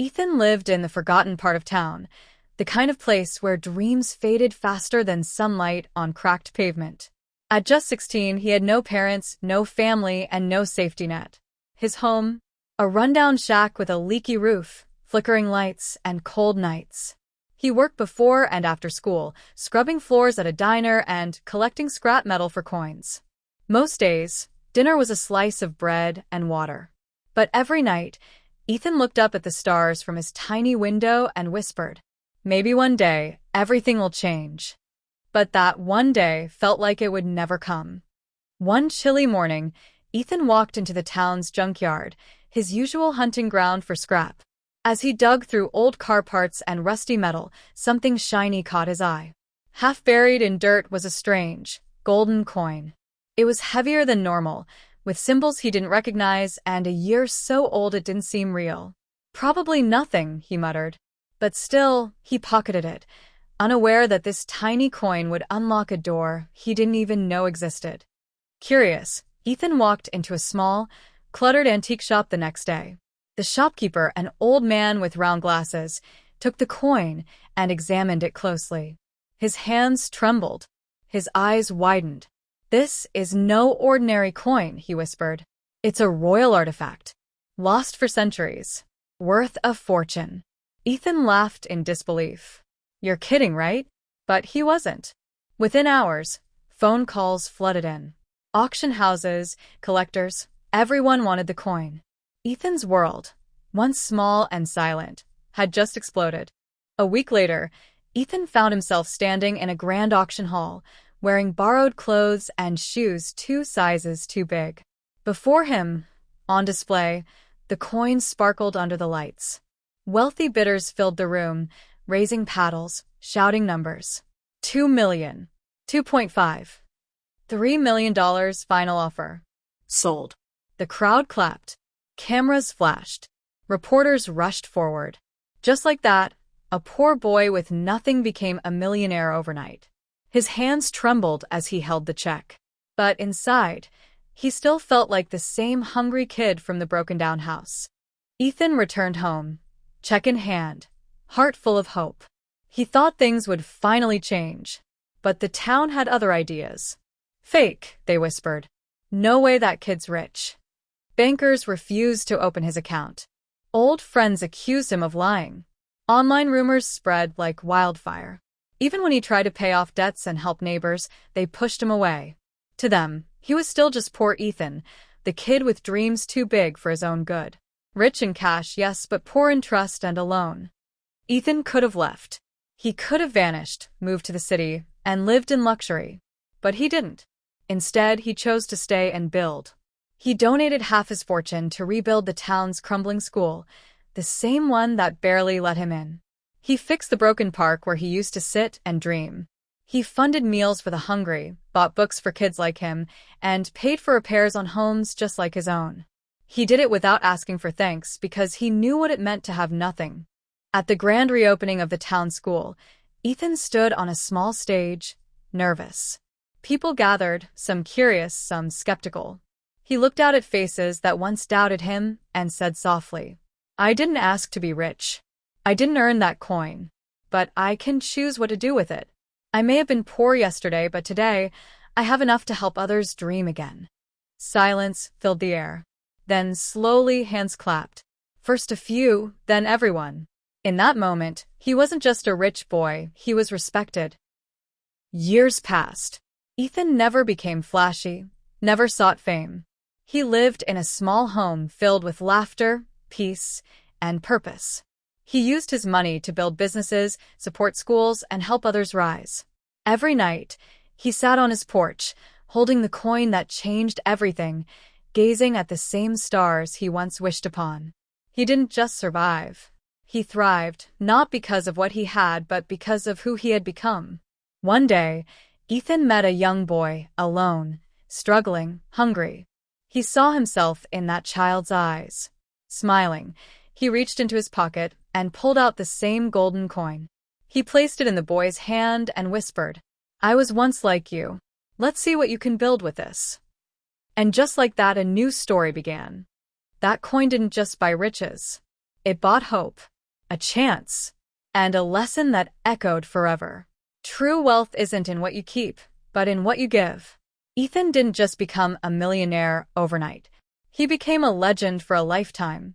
Ethan lived in the forgotten part of town, the kind of place where dreams faded faster than sunlight on cracked pavement. At just 16, he had no parents, no family, and no safety net. His home? A rundown shack with a leaky roof, flickering lights, and cold nights. He worked before and after school, scrubbing floors at a diner and collecting scrap metal for coins. Most days, dinner was a slice of bread and water. But every night, Ethan looked up at the stars from his tiny window and whispered, "Maybe one day, everything will change." But that one day felt like it would never come. One chilly morning, Ethan walked into the town's junkyard, his usual hunting ground for scrap. As he dug through old car parts and rusty metal, something shiny caught his eye. Half buried in dirt was a strange, golden coin. It was heavier than normal, with symbols he didn't recognize and a year so old it didn't seem real. "Probably nothing," he muttered. But still, he pocketed it, unaware that this tiny coin would unlock a door he didn't even know existed. Curious, Ethan walked into a small, cluttered antique shop the next day. The shopkeeper, an old man with round glasses, took the coin and examined it closely. His hands trembled. His eyes widened. "This is no ordinary coin," he whispered. "It's a royal artifact, lost for centuries, worth a fortune." Ethan laughed in disbelief. "You're kidding, right?" But he wasn't. Within hours, phone calls flooded in. Auction houses, collectors, everyone wanted the coin. Ethan's world, once small and silent, had just exploded. A week later, Ethan found himself standing in a grand auction hall, wearing borrowed clothes and shoes 2 sizes too big. Before him, on display, the coins sparkled under the lights. Wealthy bidders filled the room, raising paddles, shouting numbers. 2 million. 2.5. $3 million final offer. Sold. The crowd clapped. Cameras flashed. Reporters rushed forward. Just like that, a poor boy with nothing became a millionaire overnight. His hands trembled as he held the check. But inside, he still felt like the same hungry kid from the broken-down house. Ethan returned home, check in hand, heart full of hope. He thought things would finally change. But the town had other ideas. "Fake," they whispered. "No way that kid's rich." Bankers refused to open his account. Old friends accused him of lying. Online rumors spread like wildfire. Even when he tried to pay off debts and help neighbors, they pushed him away. To them, he was still just poor Ethan, the kid with dreams too big for his own good. Rich in cash, yes, but poor in trust and alone. Ethan could have left. He could have vanished, moved to the city, and lived in luxury. But he didn't. Instead, he chose to stay and build. He donated half his fortune to rebuild the town's crumbling school, the same one that barely let him in. He fixed the broken park where he used to sit and dream. He funded meals for the hungry, bought books for kids like him, and paid for repairs on homes just like his own. He did it without asking for thanks because he knew what it meant to have nothing. At the grand reopening of the town school, Ethan stood on a small stage, nervous. People gathered, some curious, some skeptical. He looked out at faces that once doubted him and said softly, "I didn't ask to be rich. I didn't earn that coin. But I can choose what to do with it. I may have been poor yesterday, but today, I have enough to help others dream again." Silence filled the air. Then slowly hands clapped. First a few, then everyone. In that moment, he wasn't just a rich boy, he was respected. Years passed. Ethan never became flashy, never sought fame. He lived in a small home filled with laughter, peace, and purpose. He used his money to build businesses, support schools, and help others rise. Every night, he sat on his porch, holding the coin that changed everything, gazing at the same stars he once wished upon. He didn't just survive. He thrived, not because of what he had, but because of who he had become. One day, Ethan met a young boy, alone, struggling, hungry. He saw himself in that child's eyes. Smiling, he reached into his pocket and pulled out the same golden coin. He placed it in the boy's hand and whispered, "I was once like you. Let's see what you can build with this." And just like that, a new story began. That coin didn't just buy riches. It bought hope, a chance, and a lesson that echoed forever. True wealth isn't in what you keep, but in what you give. Ethan didn't just become a millionaire overnight. He became a legend for a lifetime.